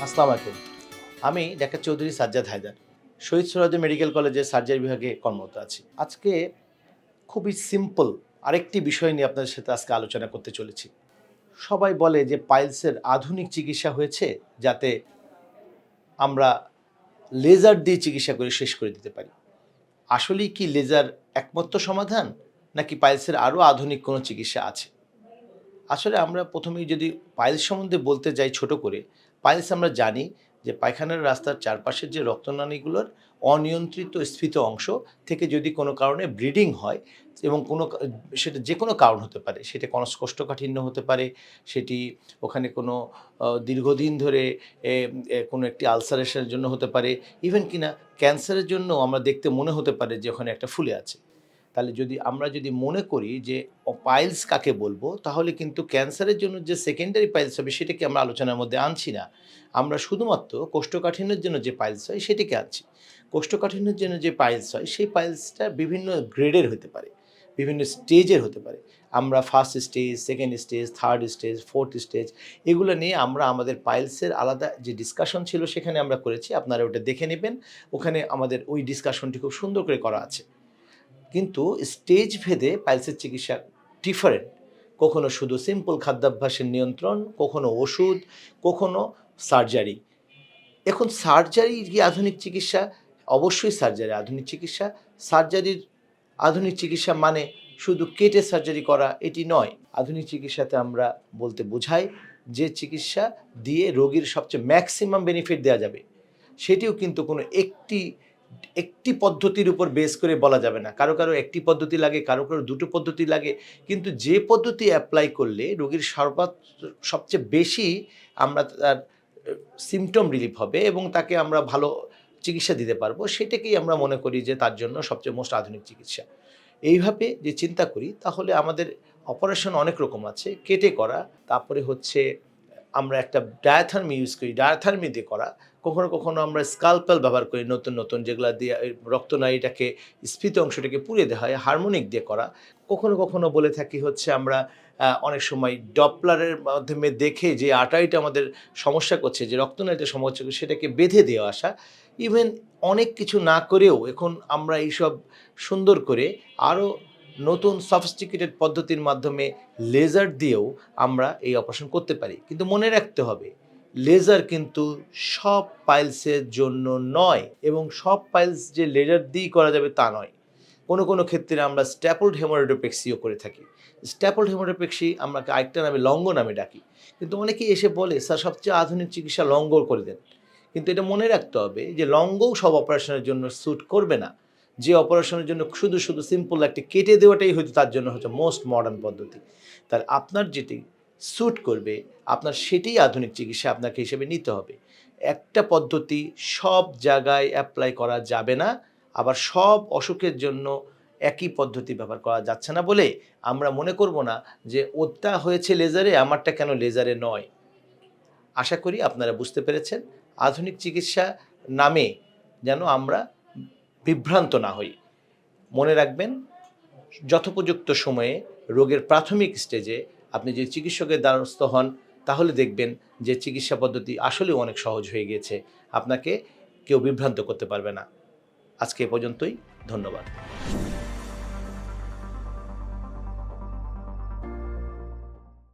আসসালামু আলাইকুম। আমি ডাক্তার চৌধুরী সাজ্জাদ হায়দার, শহীদ সোহরাওয়ার্দী মেডিকেল কলেজের সার্জারি বিভাগে কর্মরত আছি। আজকে খুবই সিম্পল আরেকটি বিষয় নিয়ে আপনাদের সাথে আজকে আলোচনা করতে চলেছি। সবাই বলে যে পাইলসের আধুনিক চিকিৎসা হয়েছে যাতে আমরা লেজার দিয়ে চিকিৎসা করে শেষ করে দিতে পারি। আসলেই কি লেজার একমাত্র সমাধান, নাকি পাইলসের আরও আধুনিক কোনো চিকিৎসা আছে? আসলে আমরা প্রথমেই যদি পাইলস সম্বন্ধে বলতে যাই ছোট করে, পাইলস আমরা জানি যে পায়খানার রাস্তার চারপাশের যে রক্তনালীগুলোর অনিয়ন্ত্রিত স্ফীত অংশ থেকে যদি কোনো কারণে ব্লিডিং হয় এবং সেটা যে কোনো কারণ হতে পারে, সেটা কোষ্ঠকাঠিন্য হতে পারে, সেটি ওখানে কোনো দীর্ঘদিন ধরে কোনো একটি আলসারেশনের জন্য হতে পারে, ইভেন কিনা ক্যান্সারের জন্য আমরা দেখতে মনে হতে পারে যে ওখানে একটা ফুলে আছে। তাহলে আমরা যদি মনে করি যে পাইলস কাকে বলবো, তাহলে কিন্তু ক্যান্সারের জন্য যে সেকেন্ডারি পাইলস হবে সেটাকে আমরা আলোচনার মধ্যে আনছি না। আমরা শুধুমাত্র কোষ্ঠকাঠিন্যের জন্য যে পাইলস হয় সেটিকে আনছি। কোষ্ঠকাঠিন্যের জন্য যে পাইলস হয় সেই পাইলসটা বিভিন্ন গ্রেডের হতে পারে, বিভিন্ন স্টেজের হতে পারে। আমরা first stage, second stage, third stage, fourth stage এগুলো নিয়ে আমরা আমাদের পাইলসের আলাদা যে ডিসকাশন ছিল সেখানে আমরা করেছি। আপনারা ওটা দেখে নেবেন। ওখানে আমাদের ওই ডিসকাশনটি খুব সুন্দর করে করা আছে। কিন্তু স্টেজ ভেদে পাইলসের চিকিৎসা ডিফারেন্ট। কখনো শুধু সিম্পল খাদ্যাভ্যাসের নিয়ন্ত্রণ, কখনো ওষুধ, কখনো সার্জারি। এখন সার্জারি কি আধুনিক চিকিৎসা? অবশ্যই সার্জারি আধুনিক চিকিৎসা। সার্জারির আধুনিক চিকিৎসা মানে শুধু কেটে সার্জারি করা এটি নয়। আধুনিক চিকিৎসাতে আমরা বলতে বোঝাই যে চিকিৎসা দিয়ে রোগীর সবচেয়ে ম্যাক্সিমাম বেনিফিট দেওয়া যাবে। সেটিও কিন্তু কোনো একটি পদ্ধতির উপর বেস করে বলা যাবে না। কারো একটি পদ্ধতি লাগে, কারো দুটো পদ্ধতি লাগে। কিন্তু যে পদ্ধতি অ্যাপ্লাই করলে রোগীর সবচেয়ে বেশি আমরা তার সিম্পটম রিলিফ হবে এবং তাকে আমরা ভালো চিকিৎসা দিতে পারবো, সেটাকেই আমরা মনে করি যে তার জন্য সবচেয়ে মোস্ট আধুনিক চিকিৎসা। এইভাবে যে চিন্তা করি তাহলে আমাদের অপারেশন অনেক রকম আছে। কেটে করা, তারপরে হচ্ছে আমরা একটা ডায়াথার্মি ইউজ করি, ডায়াথার্মি দিয়ে করা। কখনো আমরা স্কালপেল ব্যবহার করি, নতুন যেগুলা দিয়ে রক্তনালীটাকে স্ফীত অংশটাকে পুড়িয়ে দেওয়া হয়, হারমোনিক দিয়ে করা। কখনো বলে থাকি হচ্ছে আমরা অনেক সময় ডপলারের মাধ্যমে দেখে যে আর্টারিটা আমাদের সমস্যা করছে, যে রক্তনালীতে সমস্যা করছে সেটাকে বেঁধে দিয়ে আসা। ইভেন অনেক কিছু না করেও এখন আমরা এইসব সুন্দর করে আরও নতুন সফিস্টিকেটেড পদ্ধতির মাধ্যমে লেজার দিয়েও আমরা এই অপারেশন করতে পারি। কিন্তু মনে রাখতে হবে, লেজার কিন্তু সব পাইলসের জন্য নয় এবং সব পাইলস যে লেজার দিয়েই করা যাবে তা নয়। কোনো ক্ষেত্রে আমরা স্ট্যাপলড হেমোরেডোপেক্সিও করে থাকি। স্ট্যাপলড হেমোরেডোপেক্সি আমরা আরেকটা নামে লঙ্গ নামে ডাকি। কিন্তু অনেকেই এসে বলে, স্যার সবচেয়ে আধুনিক চিকিৎসা লঙ্গ করে দেন। কিন্তু এটা মনে রাখতে হবে যে লঙ্গও সব অপারেশনের জন্য স্যুট করবে না। যে অপারেশনের জন্য শুধু সিম্পল একটা কেটে দেওয়াটাই হয়তো তার জন্য হচ্ছে মোস্ট মডার্ন পদ্ধতি। তাহলে আপনার যেটি স্যুট করবে, আপনার সেটিই আধুনিক চিকিৎসা আপনাকে হিসেবে নিতে হবে। একটা পদ্ধতি সব জায়গায় অ্যাপ্লাই করা যাবে না, আবার সব অসুখের জন্য একই পদ্ধতি ব্যবহার করা যাচ্ছে না বলে আমরা মনে করব না যে ওটা হয়েছে লেজারে, আমারটা কেন লেজারে নয়। আশা করি আপনারা বুঝতে পেরেছেন। আধুনিক চিকিৎসা নামে যেন আমরা বিভ্রান্ত না হই। মনে রাখবেন, যথোপযুক্ত সময়ে রোগের প্রাথমিক স্টেজে আপনি যদি চিকিৎসকের দ্বারস্থ হন, তাহলে দেখবেন যে চিকিৎসা পদ্ধতি আসলেও অনেক সহজ হয়ে গিয়েছে। আপনাকে কেউ বিভ্রান্ত করতে পারবে না। আজকে এ পর্যন্তই। ধন্যবাদ।